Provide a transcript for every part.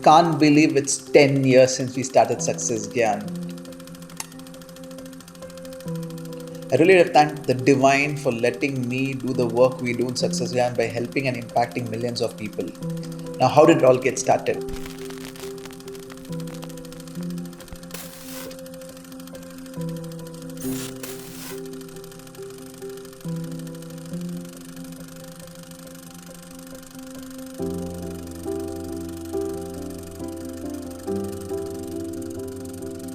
Can't believe it's 10 years since we started Success Gyan. I really thank the divine for letting me do the work we do in Success Gyan by helping and impacting millions of people. Now, how did it all get started?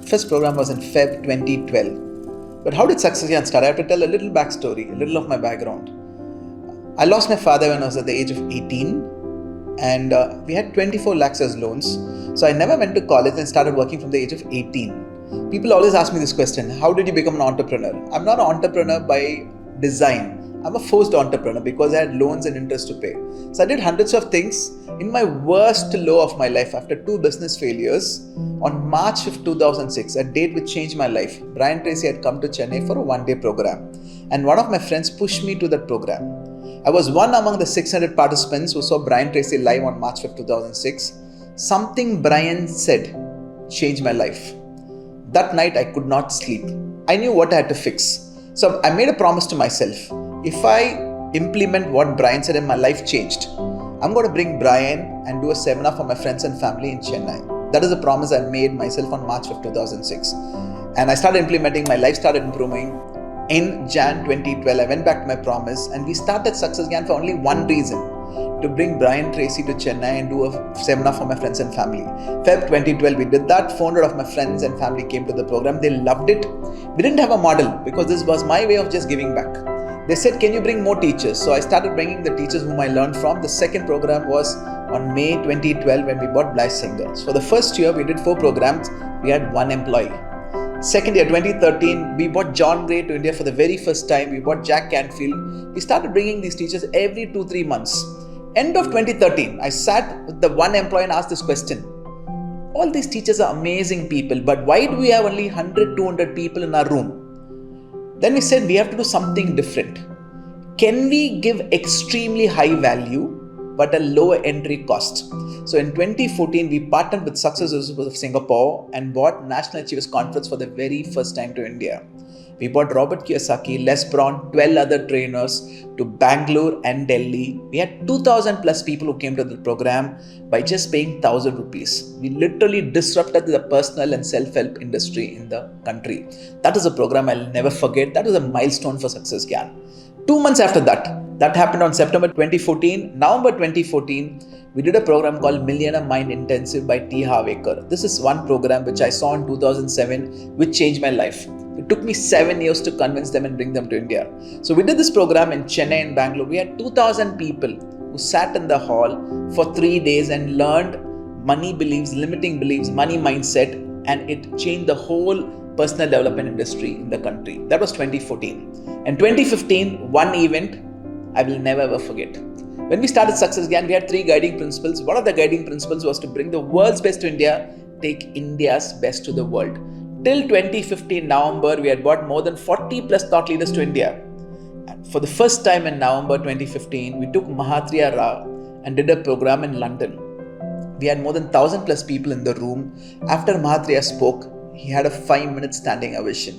First program was in Feb 2012. But how did Success Gyan start? I have to tell a little backstory, a little of my background. I lost my father when I was at the age of 18, and we had 24 lakhs as loans. So I never went to college and started working from the age of 18. People always ask me this question: how did you become an entrepreneur? I'm not an entrepreneur by design. I'm a forced entrepreneur because I had loans and interest to pay. So I did hundreds of things. In my worst low of my life, after 2 business failures, on March of 2006, a date which changed my life, Brian Tracy had come to Chennai for a one-day program. And one of my friends pushed me to that program. I was one among the 600 participants who saw Brian Tracy live on March 5, 2006. Something Brian said changed my life. That night I could not sleep. I knew what I had to fix. So I made a promise to myself. If I implement what Brian said and my life changed, I'm going to bring Brian and do a seminar for my friends and family in Chennai. That is a promise I made myself on March of 2006. And I started implementing, my life started improving. In Jan 2012, I went back to my promise and we started Success Gyan for only one reason: to bring Brian Tracy to Chennai and do a seminar for my friends and family. Feb 2012, we did that. 400 of my friends and family came to the program. They loved it. We didn't have a model because this was my way of just giving back. They said, can you bring more teachers? So I started bringing the teachers whom I learned from. The second program was on May 2012 when we bought Blythe Singers. For the first year, we did 4 programs. We had 1 employee. Second year, 2013, we brought John Gray to India for the very first time. We brought Jack Canfield. We started bringing these teachers every 2-3 months. End of 2013, I sat with the 1 employee and asked this question. All these teachers are amazing people, but why do we have only 100-200 people in our room? Then we said we have to do something different. Can we give extremely high value but a lower entry cost? So in 2014, we partnered with Success of Singapore and brought National Achievers Conference for the very first time to India. We brought Robert Kiyosaki, Les Brown, 12 other trainers to Bangalore and Delhi. We had 2,000 plus people who came to the program by just paying 1,000 rupees. We literally disrupted the personal and self-help industry in the country. That is a program I'll never forget. That was a milestone for Success Gyan. 2 months after that happened on September 2014. November 2014, we did a program called Millionaire Mind Intensive by T. Harv Eker. This is one program which I saw in 2007, which changed my life. It took me 7 years to convince them and bring them to India. So we did this program in Chennai and Bangalore. We had 2,000 people who sat in the hall for 3 days and learned money beliefs, limiting beliefs, money mindset, and it changed the whole personal development industry in the country. That was 2014. And 2015, one event I will never ever forget. When we started Success Gyan, we had 3 guiding principles. One of the guiding principles was to bring the world's best to India, take India's best to the world. Till 2015 November, we had brought more than 40 plus thought leaders to India. And for the first time in November 2015, we took Mahatria Rao and did a program in London. We had more than 1,000 plus people in the room. After Mahatria spoke, he had a 5-minute standing ovation.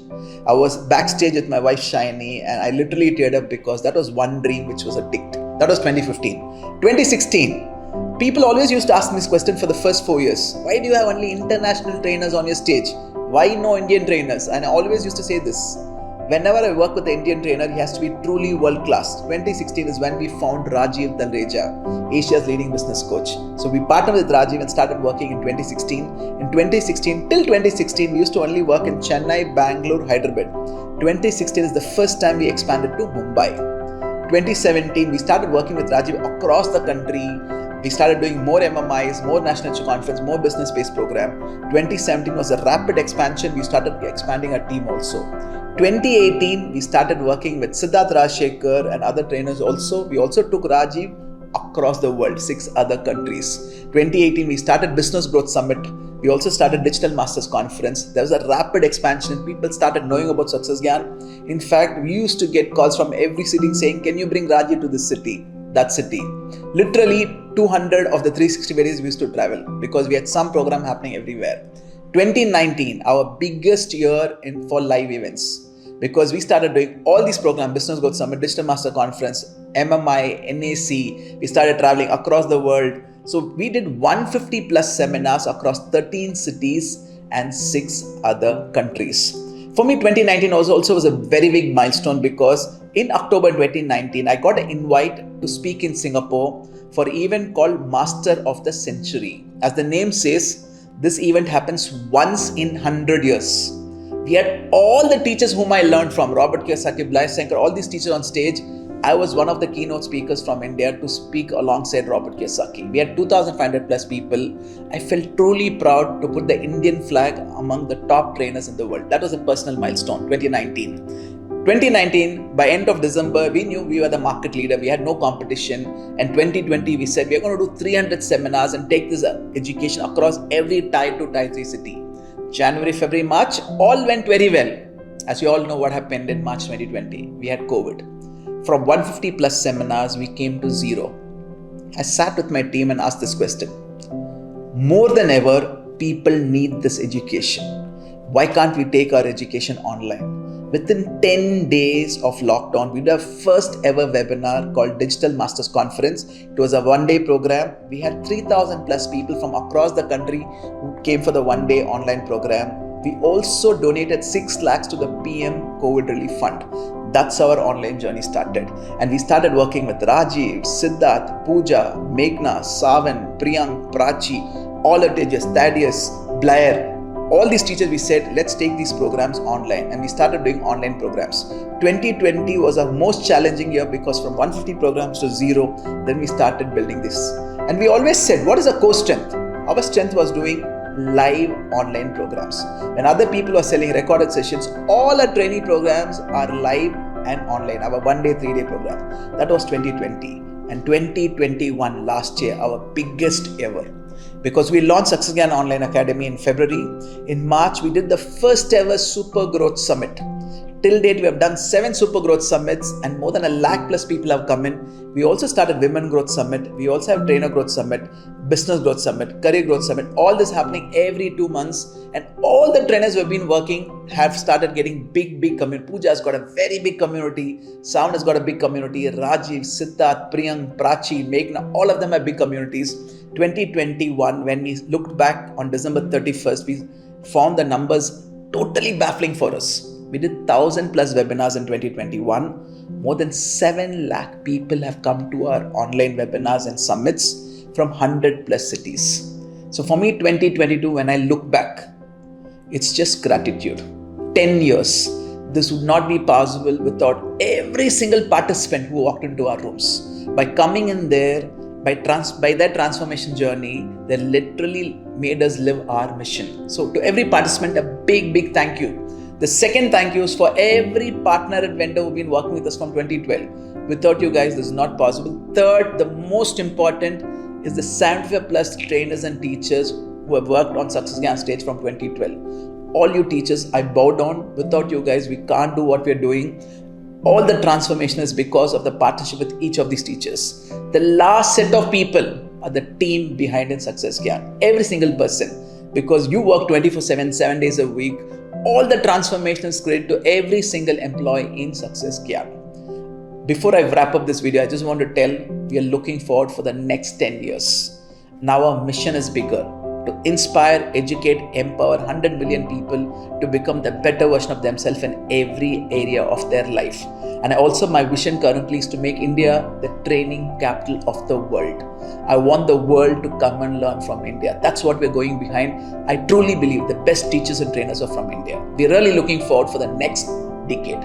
I was backstage with my wife Shiny and I literally teared up because that was one dream which was a ticked. That was 2015. 2016, people always used to ask me this question for the first 4 years. Why do you have only international trainers on your stage? Why no Indian trainers? And I always used to say this. Whenever I work with the Indian trainer, he has to be truly world class. 2016 is when we found Rajiv Talreja, Asia's leading business coach. So we partnered with Rajiv and started working in 2016. In 2016, till 2016, we used to only work in Chennai, Bangalore, Hyderabad. 2016 is the first time we expanded to Mumbai. 2017, we started working with Rajiv across the country. We started doing more MMIs, more National Achievers Conference, more business-based program. 2017 was a rapid expansion. We started expanding our team also. 2018, we started working with Siddharth Rajshekhar and other trainers also. We also took Rajiv across the world, 6 other countries. 2018, we started Business Growth Summit. We also started Digital Masters Conference. There was a rapid expansion. People started knowing about Success Gyan. In fact, we used to get calls from every city saying, can you bring Rajiv to this city, that city? Literally 200 of the 360 days we used to travel because we had some program happening everywhere. 2019, our biggest year for live events, because we started doing all these programs, Business Growth Summit, Digital Master Conference, MMI, NAC. We started traveling across the world. So we did 150 plus seminars across 13 cities and 6 other countries. For me, 2019 also was a very big milestone because in October 2019, I got an invite to speak in Singapore for an event called Master of the Century. As the name says, this event happens once in 100 years. We had all the teachers whom I learned from, Robert Kiyosaki, Blair Sankar, all these teachers on stage. I was one of the keynote speakers from India to speak alongside Robert Kiyosaki. We had 2,500 plus people. I felt truly proud to put the Indian flag among the top trainers in the world. That was a personal milestone, 2019. 2019, by end of December, we knew we were the market leader. We had no competition. And 2020, we said we are going to do 300 seminars and take this education across every Tier 2, Tier 3 city. January, February, March, all went very well. As you all know what happened in March 2020. We had COVID. From 150 plus seminars, we came to 0. I sat with my team and asked this question. More than ever, people need this education. Why can't we take our education online? Within 10 days of lockdown, we did our first ever webinar called Digital Masters Conference. It was a one-day program. We had 3,000 plus people from across the country who came for the one-day online program. We also donated 6 lakhs to the PM COVID Relief Fund. That's how our online journey started. And we started working with Rajiv, Siddharth, Pooja, Meghna, Savan, Priyank, Prachi, all the teachers, Thaddeus, Blair. All these teachers, we said, let's take these programs online. And we started doing online programs. 2020 was our most challenging year because from 150 programs to 0, then we started building this. And we always said, what is our core strength? Our strength was doing live online programs. When other people were selling recorded sessions, all our training programs are live and online. Our 1-day, 3-day program. That was 2020. And 2021, last year, our biggest ever. Because we launched Success Gyan Online Academy in February. In March, we did the first ever Super Growth Summit. Till date, we have done 7 Super Growth Summits and more than 1 lakh plus people have come in. We also started Women Growth Summit. We also have Trainer Growth Summit, Business Growth Summit, Career Growth Summit. All this happening every 2 months. And all the trainers who have been working have started getting big community. Pooja has got a very big community. Savan has got a big community. Rajiv, Siddharth, Priyank, Prachi, Meghna, all of them have big communities. 2021, when we looked back on December 31st, we found the numbers totally baffling for us. We did 1,000 plus webinars in 2021. More than 7 lakh people have come to our online webinars and summits from 100 plus cities. So for me, 2022, when I look back, it's just gratitude. 10 years. This would not be possible without every single participant who walked into our rooms. By coming in there, by their transformation journey, they literally made us live our mission. So to every participant, a big thank you. The second thank you is for every partner and vendor who've been working with us from 2012. Without you guys, this is not possible. Third, the most important is the 75 plus trainers and teachers who have worked on Success Gyan stage from 2012. All you teachers, I bow down. Without you guys, we can't do what we're doing. All the transformation is because of the partnership with each of these teachers. The last set of people are the team behind in Success Gyan. Every single person. Because you work 24/7, 7 days a week. All the transformation is created to every single employee in Success Gyan. Before I wrap up this video, I just want to tell we are looking forward for the next 10 years. Now our mission is bigger. To inspire, educate, empower 100 million people to become the better version of themselves in every area of their life. And also my vision currently is to make India the training capital of the world. I want the world to come and learn from India. That's what we're going behind. I truly believe the best teachers and trainers are from India. We're really looking forward for the next decade.